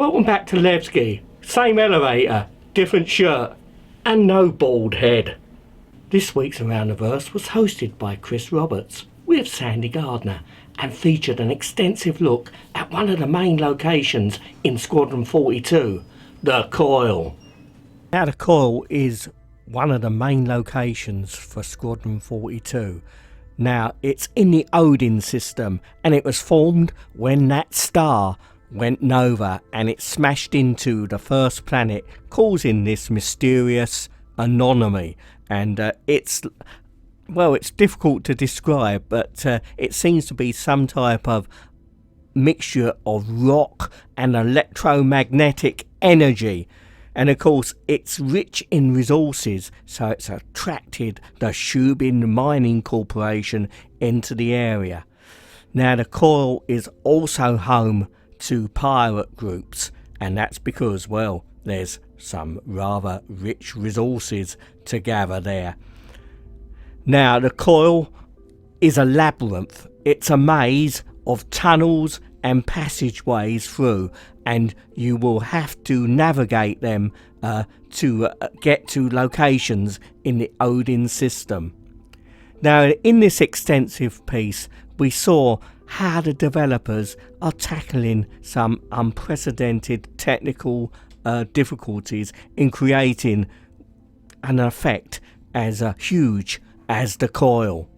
Welcome back to Levski. Same elevator, different shirt, and no bald head. This week's Around the Verse was hosted by Chris Roberts with Sandy Gardner and featured an extensive look at one of the main locations in Squadron 42, the coil. Now the coil is one of the main locations for Squadron 42. Now it's in the Odin system and it was formed when that star went nova and it smashed into the first planet, causing this mysterious anomaly. And it's difficult to describe, but it seems to be some type of mixture of rock and electromagnetic energy. And of course it's rich in resources, so it's attracted the Shubin Mining Corporation into the area. Now the coil is also home to pirate groups, and that's because, well, there's some rather rich resources to gather there. Now the coil is a labyrinth. It's a maze of tunnels and passageways through, and you will have to navigate them to get to locations in the Odin system. Now in this extensive piece we saw how the developers are tackling some unprecedented technical difficulties in creating an effect as huge as the coil.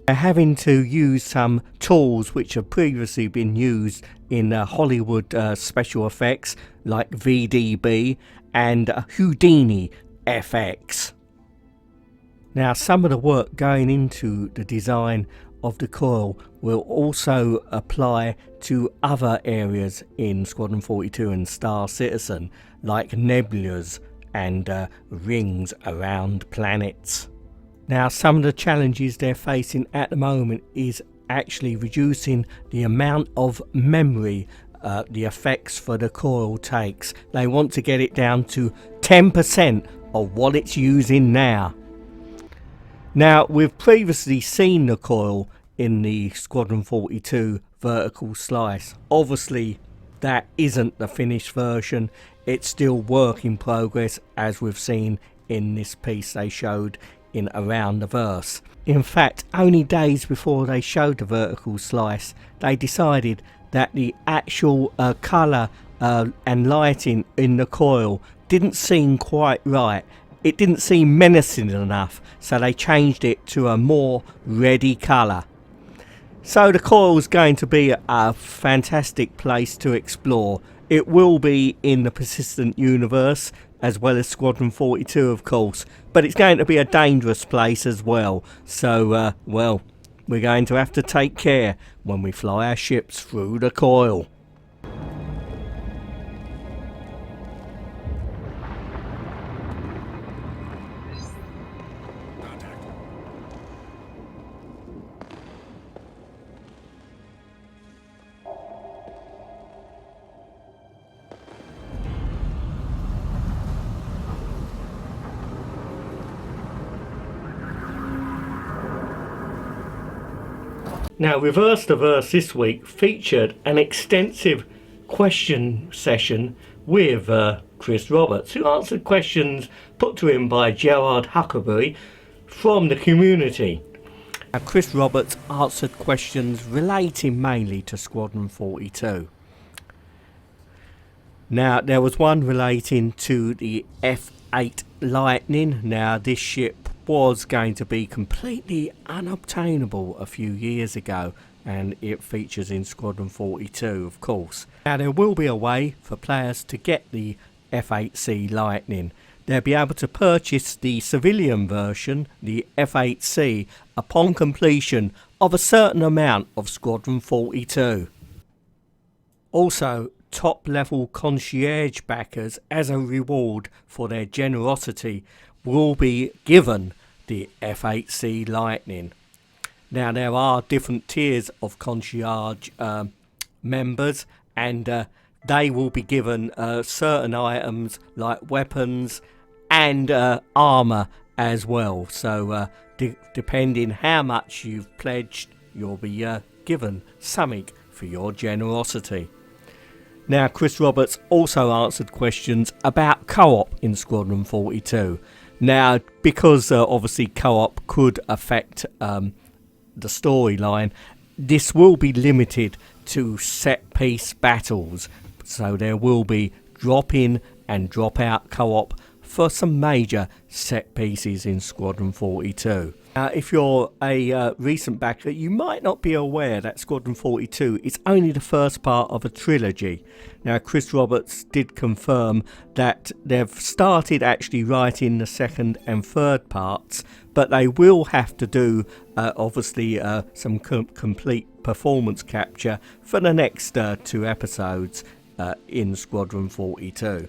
They're having to use some tools which have previously been used in Hollywood special effects like VDB and Houdini FX. Now some of the work going into the design of the coil will also apply to other areas in Squadron 42 and Star Citizen, like nebulas and rings around planets. Now some of the challenges they're facing at the moment is actually reducing the amount of memory the effects for the coil takes. They want to get it down to 10% of what it's using now. Now we've previously seen the coil in the Squadron 42 vertical slice. Obviously that isn't the finished version, it's still work in progress, as we've seen in this piece they showed in Around the Verse. In fact, only days before they showed the vertical slice, they decided that the actual colour and lighting in the coil didn't seem quite right. It didn't seem menacing enough, so they changed it to a more reddy colour. So the coil is going to be a fantastic place to explore. It will be in the persistent universe as well as Squadron 42, of course, but it's going to be a dangerous place as well. So well, we're going to have to take care when we fly our ships through the coil. Now Reverse the Verse this week featured an extensive question session with Chris Roberts, who answered questions put to him by Gerard Huckleberry from the community. Now, Chris Roberts answered questions relating mainly to Squadron 42. Now there was one relating to the F8 Lightning. Now this ship was going to be completely unobtainable a few years ago, and it features in Squadron 42, of course. Now there will be a way for players to get the F8C Lightning. They'll be able to purchase the civilian version, the F8C, upon completion of a certain amount of Squadron 42. Also, top level concierge backers, as a reward for their generosity, will be given the F8C Lightning. Now there are different tiers of concierge members, and they will be given certain items like weapons and armour as well. So depending how much you've pledged, you'll be given something for your generosity. Now, Chris Roberts also answered questions about co-op in Squadron 42. Now, because obviously co-op could affect the storyline, this will be limited to set-piece battles. So there will be drop-in and drop-out co-op for some major set pieces in Squadron 42. If you're a recent backer, you might not be aware that Squadron 42 is only the first part of a trilogy. Now, Chris Roberts did confirm that they've started actually writing the second and third parts, but they will have to do obviously some complete performance capture for the next 2 episodes in Squadron 42.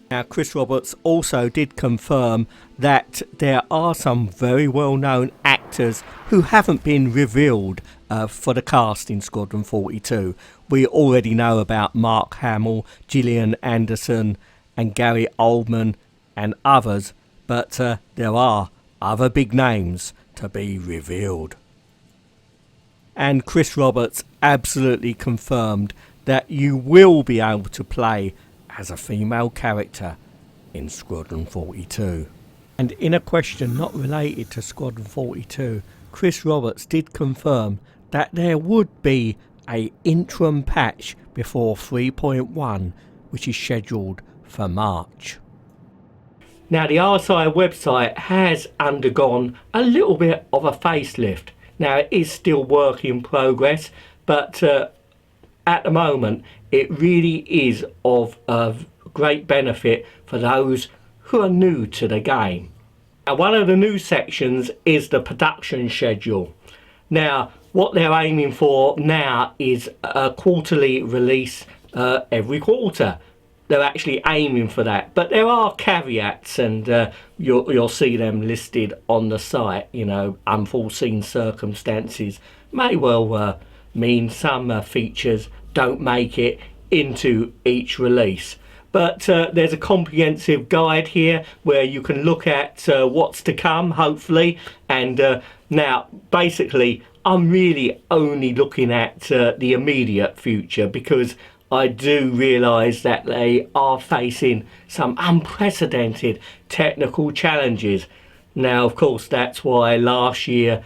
Now, Chris Roberts also did confirm that there are some very well-known actors who haven't been revealed for the cast in Squadron 42. We already know about Mark Hamill, Gillian Anderson and Gary Oldman and others, but there are other big names to be revealed. And Chris Roberts absolutely confirmed that you will be able to play as a female character in Squadron 42. And in a question not related to Squadron 42, Chris Roberts did confirm that there would be an interim patch before 3.1, which is scheduled for March. Now, the RSI website has undergone a little bit of a facelift. Now, it is still work in progress, but at the moment it really is of great benefit for those who are new to the game. Now, one of the new sections is the production schedule. Now, what they're aiming for now is a quarterly release every quarter. They're actually aiming for that, but there are caveats, and you'll see them listed on the site. You know, unforeseen circumstances may well mean some features don't make it into each release. But there's a comprehensive guide here where you can look at what's to come, hopefully. And now, basically, I'm really only looking at the immediate future, because I do realise that they are facing some unprecedented technical challenges. Now, of course, that's why last year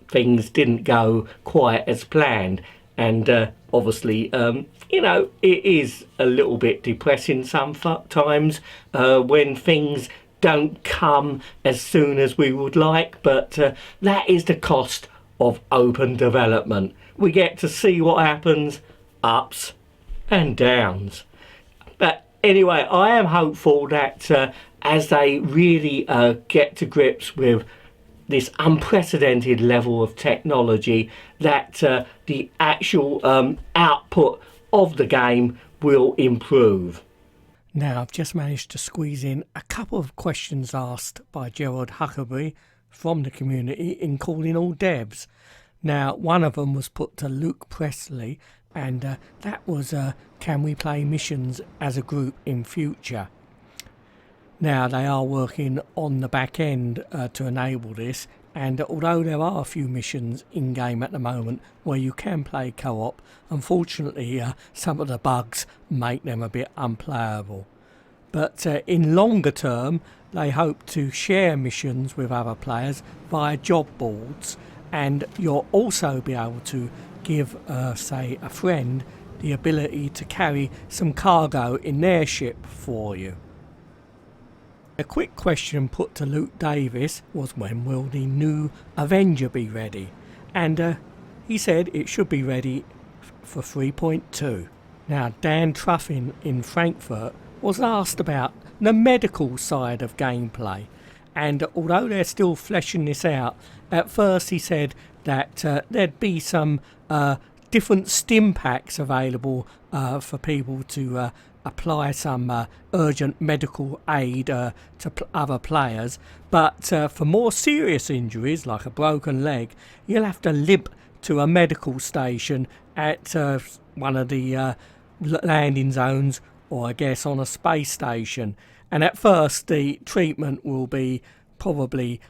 things didn't go quite as planned. And obviously, you know, it is a little bit depressing sometimes when things don't come as soon as we would like. But that is the cost of open development. We get to see what happens, ups and downs. But anyway, I am hopeful that as they really get to grips with this unprecedented level of technology, that the actual output of the game will improve. Now, I've just managed to squeeze in a couple of questions asked by Gerald Huckabee from the community in Calling All Devs. Now, one of them was put to Luke Presley, and that was, can we play missions as a group in future? Now, they are working on the back end to enable this, and although there are a few missions in game at the moment where you can play co-op, unfortunately some of the bugs make them a bit unplayable. But in longer term, they hope to share missions with other players via job boards, and you'll also be able to give, say, a friend the ability to carry some cargo in their ship for you. A quick question put to Luke Davis was, when will the new Avenger be ready? And he said it should be ready for 3.2. Now, Dan Truffin in Frankfurt was asked about the medical side of gameplay, and although they're still fleshing this out, at first he said that there'd be some different stim packs available for people to apply some urgent medical aid to other players, but for more serious injuries like a broken leg, you'll have to limp to a medical station at one of the landing zones, or I guess on a space station. And at first the treatment will be probably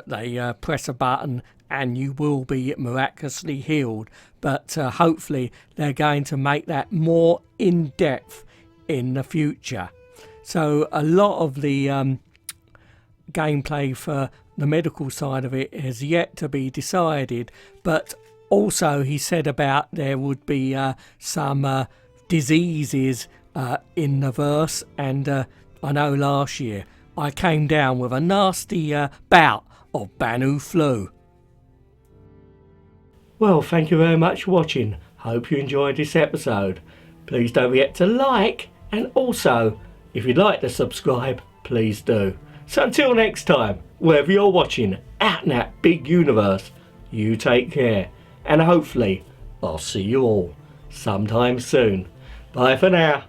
they press a button and you will be miraculously healed. But hopefully they're going to make that more in-depth in the future. So a lot of the gameplay for the medical side of it has yet to be decided, but also he said about there would be some diseases in the verse, and I know last year I came down with a nasty bout of Banu flu. Well, thank you very much for watching. Hope you enjoyed this episode. Please don't forget to like, and also if you'd like to subscribe, please do. So until next time, wherever you're watching out in that big universe, you take care, and hopefully I'll see you all sometime soon. Bye for now.